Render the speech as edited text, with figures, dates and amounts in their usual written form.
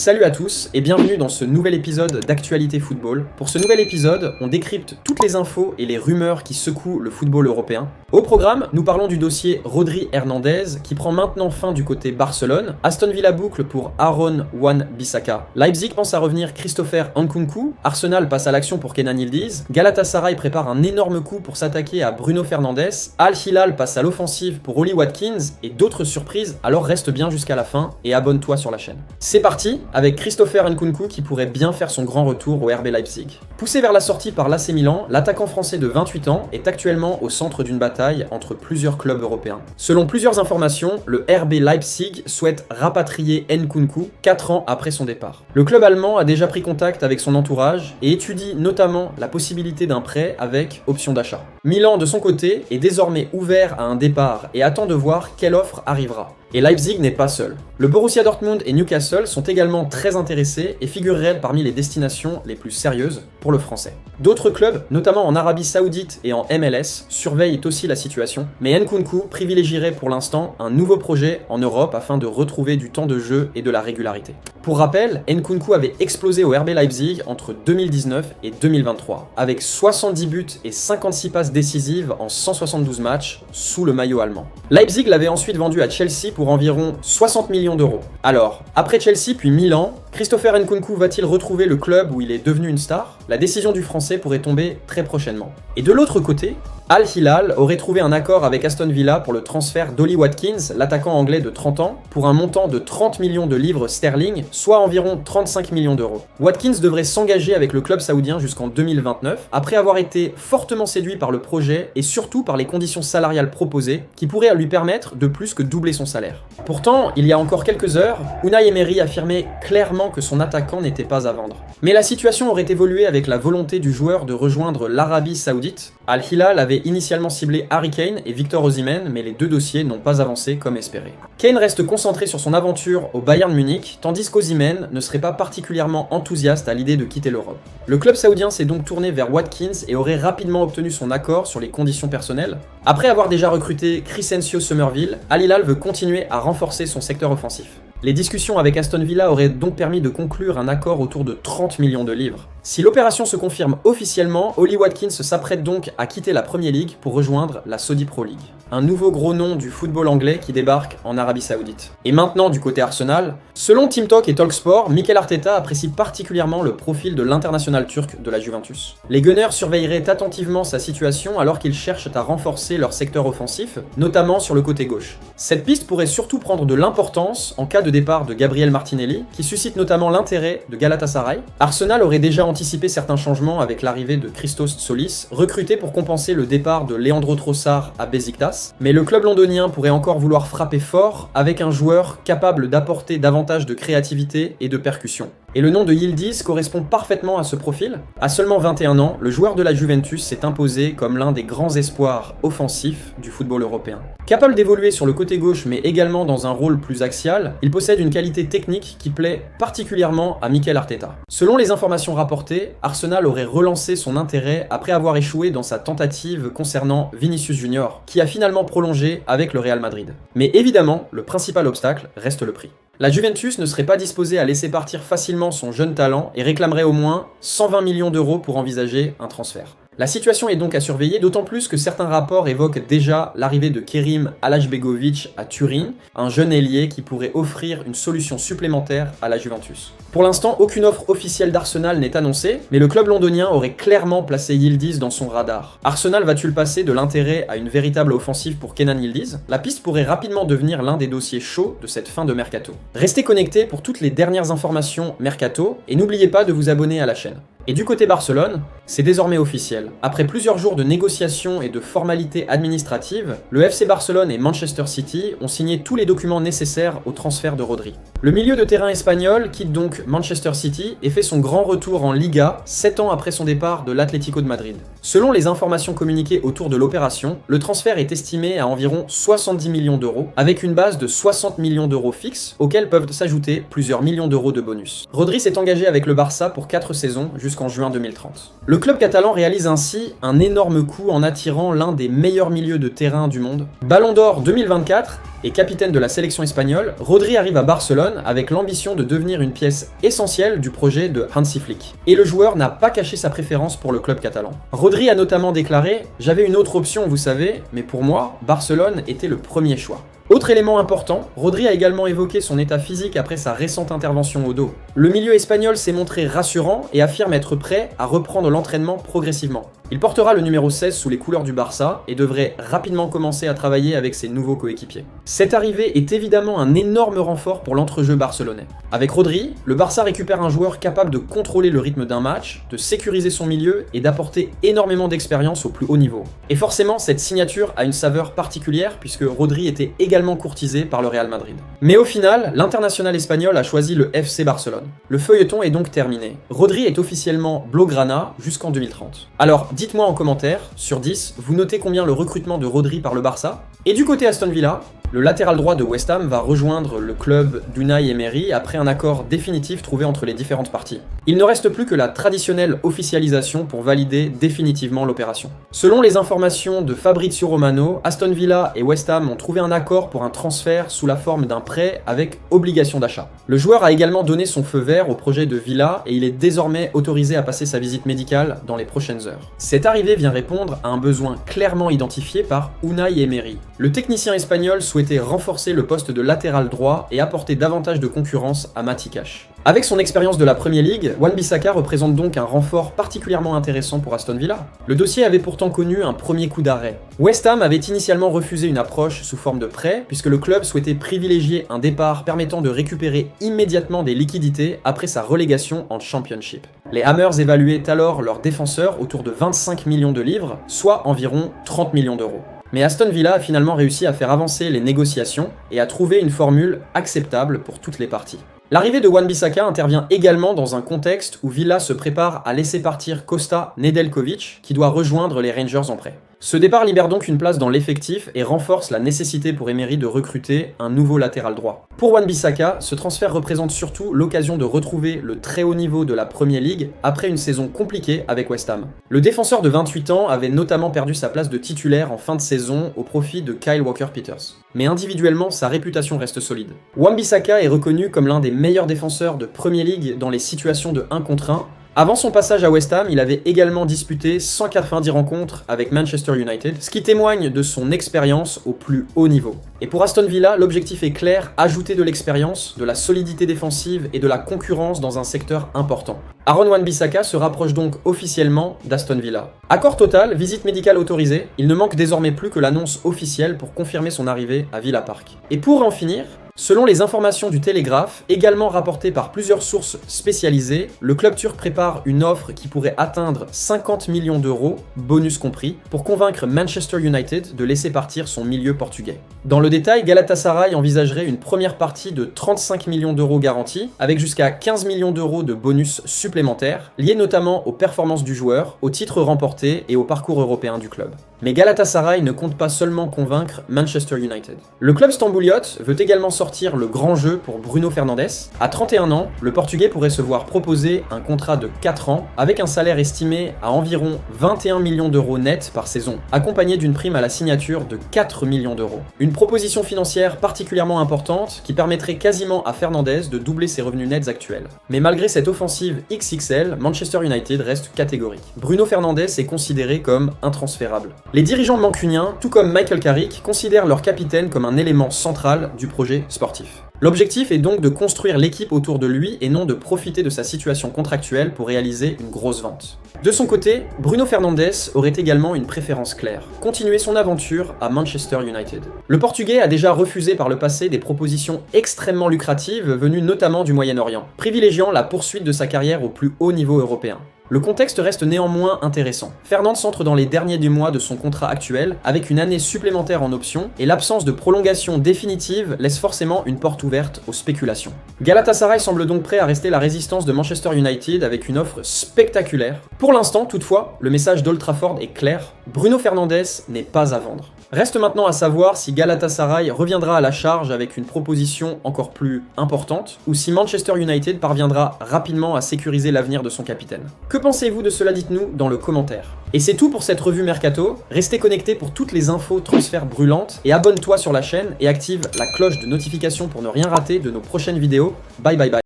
Salut à tous et bienvenue dans ce nouvel épisode d'Actualité Football. Pour ce nouvel épisode, on décrypte toutes les infos et les rumeurs qui secouent le football européen. Au programme, nous parlons du dossier Rodri Hernandez qui prend maintenant fin du côté Barcelone. Aston Villa boucle pour Aaron Wan-Bissaka. Leipzig pense à revenir Christopher Nkunku. Arsenal passe à l'action pour Kenan Yildiz. Galatasaray prépare un énorme coup pour s'attaquer à Bruno Fernandes. Al Hilal passe à l'offensive pour Ollie Watkins et d'autres surprises, alors reste bien jusqu'à la fin et abonne-toi sur la chaîne. C'est parti avec Christopher Nkunku qui pourrait bien faire son grand retour au RB Leipzig. Poussé vers la sortie par l'AC Milan, l'attaquant français de 28 ans est actuellement au centre d'une bataille entre plusieurs clubs européens. Selon plusieurs informations, le RB Leipzig souhaite rapatrier Nkunku 4 ans après son départ. Le club allemand a déjà pris contact avec son entourage et étudie notamment la possibilité d'un prêt avec option d'achat. Milan, de son côté, est désormais ouvert à un départ et attend de voir quelle offre arrivera. Et Leipzig n'est pas seul. Le Borussia Dortmund et Newcastle sont également très intéressés et figureraient parmi les destinations les plus sérieuses pour le français. D'autres clubs, notamment en Arabie Saoudite et en MLS, surveillent aussi la situation, mais Nkunku privilégierait pour l'instant un nouveau projet en Europe afin de retrouver du temps de jeu et de la régularité. Pour rappel, Nkunku avait explosé au RB Leipzig entre 2019 et 2023, avec 70 buts et 56 passes décisives en 172 matchs sous le maillot allemand. Leipzig l'avait ensuite vendu à Chelsea pour environ 60 millions d'euros. Alors, après Chelsea puis Milan, Christopher Nkunku va-t-il retrouver le club où il est devenu une star ? La décision du Français pourrait tomber très prochainement. Et de l'autre côté, Al Hilal aurait trouvé un accord avec Aston Villa pour le transfert d'Ollie Watkins, l'attaquant anglais de 30 ans, pour un montant de 30 millions de livres sterling, soit environ 35 millions d'euros. Watkins devrait s'engager avec le club saoudien jusqu'en 2029, après avoir été fortement séduit par le projet et surtout par les conditions salariales proposées, qui pourraient lui permettre de plus que doubler son salaire. Pourtant, il y a encore quelques heures, Unai Emery affirmait clairement que son attaquant n'était pas à vendre. Mais la situation aurait évolué avec la volonté du joueur de rejoindre l'Arabie Saoudite. Al Hilal avait initialement ciblé Harry Kane et Victor Osimhen, mais les deux dossiers n'ont pas avancé comme espéré. Kane reste concentré sur son aventure au Bayern Munich, tandis qu'Osimhen ne serait pas particulièrement enthousiaste à l'idée de quitter l'Europe. Le club saoudien s'est donc tourné vers Watkins et aurait rapidement obtenu son accord sur les conditions personnelles. Après avoir déjà recruté Crescencio Summerville, Al Hilal veut continuer à renforcer son secteur offensif. Les discussions avec Aston Villa auraient donc permis de conclure un accord autour de 30 millions de livres. Si l'opération se confirme officiellement, Ollie Watkins s'apprête donc à quitter la Premier League pour rejoindre la Saudi Pro League. Un nouveau gros nom du football anglais qui débarque en Arabie Saoudite. Et maintenant du côté Arsenal, selon Team Talk et Talksport, Mikel Arteta apprécie particulièrement le profil de l'international turc de la Juventus. Les Gunners surveilleraient attentivement sa situation alors qu'ils cherchent à renforcer leur secteur offensif, notamment sur le côté gauche. Cette piste pourrait surtout prendre de l'importance en cas de départ de Gabriel Martinelli, qui suscite notamment l'intérêt de Galatasaray. Arsenal aurait déjà anticipé certains changements avec l'arrivée de Christos Tsolis, recruté pour compenser le départ de Leandro Trossard à Beşiktaş, mais le club londonien pourrait encore vouloir frapper fort avec un joueur capable d'apporter davantage de créativité et de percussion. Et le nom de Yildiz correspond parfaitement à ce profil. À seulement 21 ans, le joueur de la Juventus s'est imposé comme l'un des grands espoirs offensifs du football européen. Capable d'évoluer sur le côté gauche mais également dans un rôle plus axial, il possède une qualité technique qui plaît particulièrement à Mikel Arteta. Selon les informations rapportées, Arsenal aurait relancé son intérêt après avoir échoué dans sa tentative concernant Vinicius Junior, qui a finalement prolongé avec le Real Madrid. Mais évidemment, le principal obstacle reste le prix. La Juventus ne serait pas disposée à laisser partir facilement son jeune talent et réclamerait au moins 120 millions d'euros pour envisager un transfert. La situation est donc à surveiller, d'autant plus que certains rapports évoquent déjà l'arrivée de Kerim Alashbegovic à Turin, un jeune ailier qui pourrait offrir une solution supplémentaire à la Juventus. Pour l'instant, aucune offre officielle d'Arsenal n'est annoncée, mais le club londonien aurait clairement placé Yildiz dans son radar. Arsenal va-t-il passer de l'intérêt à une véritable offensive pour Kenan Yildiz ? La piste pourrait rapidement devenir l'un des dossiers chauds de cette fin de mercato. Restez connectés pour toutes les dernières informations mercato et n'oubliez pas de vous abonner à la chaîne. Et du côté Barcelone, c'est désormais officiel. Après plusieurs jours de négociations et de formalités administratives, le FC Barcelone et Manchester City ont signé tous les documents nécessaires au transfert de Rodri. Le milieu de terrain espagnol quitte donc Manchester City et fait son grand retour en Liga 7 ans après son départ de l'Atlético de Madrid. Selon les informations communiquées autour de l'opération, le transfert est estimé à environ 70 millions d'euros, avec une base de 60 millions d'euros fixes, auxquels peuvent s'ajouter plusieurs millions d'euros de bonus. Rodri s'est engagé avec le Barça pour 4 saisons jusqu'en juin 2030. Le Le club catalan réalise ainsi un énorme coup en attirant l'un des meilleurs milieux de terrain du monde. Ballon d'Or 2024 et capitaine de la sélection espagnole, Rodri arrive à Barcelone avec l'ambition de devenir une pièce essentielle du projet de Hansi Flick. Et le joueur n'a pas caché sa préférence pour le club catalan. Rodri a notamment déclaré « J'avais une autre option, vous savez, mais pour moi, Barcelone était le premier choix ». Autre élément important, Rodri a également évoqué son état physique après sa récente intervention au dos. Le milieu espagnol s'est montré rassurant et affirme être prêt à reprendre l'entraînement progressivement. Il portera le numéro 16 sous les couleurs du Barça et devrait rapidement commencer à travailler avec ses nouveaux coéquipiers. Cette arrivée est évidemment un énorme renfort pour l'entrejeu barcelonais. Avec Rodri, le Barça récupère un joueur capable de contrôler le rythme d'un match, de sécuriser son milieu et d'apporter énormément d'expérience au plus haut niveau. Et forcément, cette signature a une saveur particulière puisque Rodri était également courtisé par le Real Madrid. Mais au final, l'international espagnol a choisi le FC Barcelone. Le feuilleton est donc terminé. Rodri est officiellement blaugrana jusqu'en 2030. Alors, dites-moi en commentaire, sur 10, vous notez combien le recrutement de Rodri par le Barça? Et du côté Aston Villa, le latéral droit de West Ham va rejoindre le club d'Unai Emery après un accord définitif trouvé entre les différentes parties. Il ne reste plus que la traditionnelle officialisation pour valider définitivement l'opération. Selon les informations de Fabrizio Romano, Aston Villa et West Ham ont trouvé un accord pour un transfert sous la forme d'un prêt avec obligation d'achat. Le joueur a également donné son feu vert au projet de Villa et il est désormais autorisé à passer sa visite médicale dans les prochaines heures. Cette arrivée vient répondre à un besoin clairement identifié par Unai Emery. Le technicien espagnol souhaitait renforcer le poste de latéral droit et apporter davantage de concurrence à Matty Cash. Avec son expérience de la Premier League, Wan-Bissaka représente donc un renfort particulièrement intéressant pour Aston Villa. Le dossier avait pourtant connu un premier coup d'arrêt. West Ham avait initialement refusé une approche sous forme de prêt, puisque le club souhaitait privilégier un départ permettant de récupérer immédiatement des liquidités après sa relégation en Championship. Les Hammers évaluaient alors leurs défenseurs autour de 25 millions de livres, soit environ 30 millions d'euros. Mais Aston Villa a finalement réussi à faire avancer les négociations et à trouver une formule acceptable pour toutes les parties. L'arrivée de Wan-Bissaka intervient également dans un contexte où Villa se prépare à laisser partir Costa Nedeljkovic, qui doit rejoindre les Rangers en prêt. Ce départ libère donc une place dans l'effectif et renforce la nécessité pour Emery de recruter un nouveau latéral droit. Pour Wan-Bissaka, ce transfert représente surtout l'occasion de retrouver le très haut niveau de la Premier League après une saison compliquée avec West Ham. Le défenseur de 28 ans avait notamment perdu sa place de titulaire en fin de saison au profit de Kyle Walker-Peters. Mais individuellement, sa réputation reste solide. Wan-Bissaka est reconnu comme l'un des meilleurs défenseurs de Premier League dans les situations de 1 contre 1. Avant son passage à West Ham, il avait également disputé 190 rencontres avec Manchester United, ce qui témoigne de son expérience au plus haut niveau. Et pour Aston Villa, l'objectif est clair, ajouter de l'expérience, de la solidité défensive et de la concurrence dans un secteur important. Aaron Wan-Bissaka se rapproche donc officiellement d'Aston Villa. Accord total, visite médicale autorisée, il ne manque désormais plus que l'annonce officielle pour confirmer son arrivée à Villa Park. Et pour en finir, selon les informations du Télégraphe, également rapportées par plusieurs sources spécialisées, le club turc prépare une offre qui pourrait atteindre 50 millions d'euros, bonus compris, pour convaincre Manchester United de laisser partir son milieu portugais. Dans le détail, Galatasaray envisagerait une première partie de 35 millions d'euros garantis, avec jusqu'à 15 millions d'euros de bonus supplémentaires, liés notamment aux performances du joueur, aux titres remportés et au parcours européen du club. Mais Galatasaray ne compte pas seulement convaincre Manchester United. Le club stambouliote veut également sortir le grand jeu pour Bruno Fernandes. À 31 ans, le Portugais pourrait se voir proposer un contrat de 4 ans avec un salaire estimé à environ 21 millions d'euros net par saison, accompagné d'une prime à la signature de 4 millions d'euros. Une proposition financière particulièrement importante qui permettrait quasiment à Fernandes de doubler ses revenus nets actuels. Mais malgré cette offensive XXL, Manchester United reste catégorique. Bruno Fernandes est considéré comme intransférable. Les dirigeants mancuniens, tout comme Michael Carrick, considèrent leur capitaine comme un élément central du projet sportif. L'objectif est donc de construire l'équipe autour de lui et non de profiter de sa situation contractuelle pour réaliser une grosse vente. De son côté, Bruno Fernandes aurait également une préférence claire, continuer son aventure à Manchester United. Le Portugais a déjà refusé par le passé des propositions extrêmement lucratives venues notamment du Moyen-Orient, privilégiant la poursuite de sa carrière au plus haut niveau européen. Le contexte reste néanmoins intéressant. Fernandes entre dans les derniers du mois de son contrat actuel, avec une année supplémentaire en option, et l'absence de prolongation définitive laisse forcément une porte ouverte aux spéculations. Galatasaray semble donc prêt à rester la résistance de Manchester United avec une offre spectaculaire. Pour l'instant, toutefois, le message d'Old Trafford est clair, Bruno Fernandes n'est pas à vendre. Reste maintenant à savoir si Galatasaray reviendra à la charge avec une proposition encore plus importante, ou si Manchester United parviendra rapidement à sécuriser l'avenir de son capitaine. Que pensez-vous de cela? Dites-nous dans le commentaire. Et c'est tout pour cette revue Mercato. Restez connectés pour toutes les infos transferts brûlantes, et abonne-toi sur la chaîne et active la cloche de notification pour ne rien rater de nos prochaines vidéos. Bye bye bye.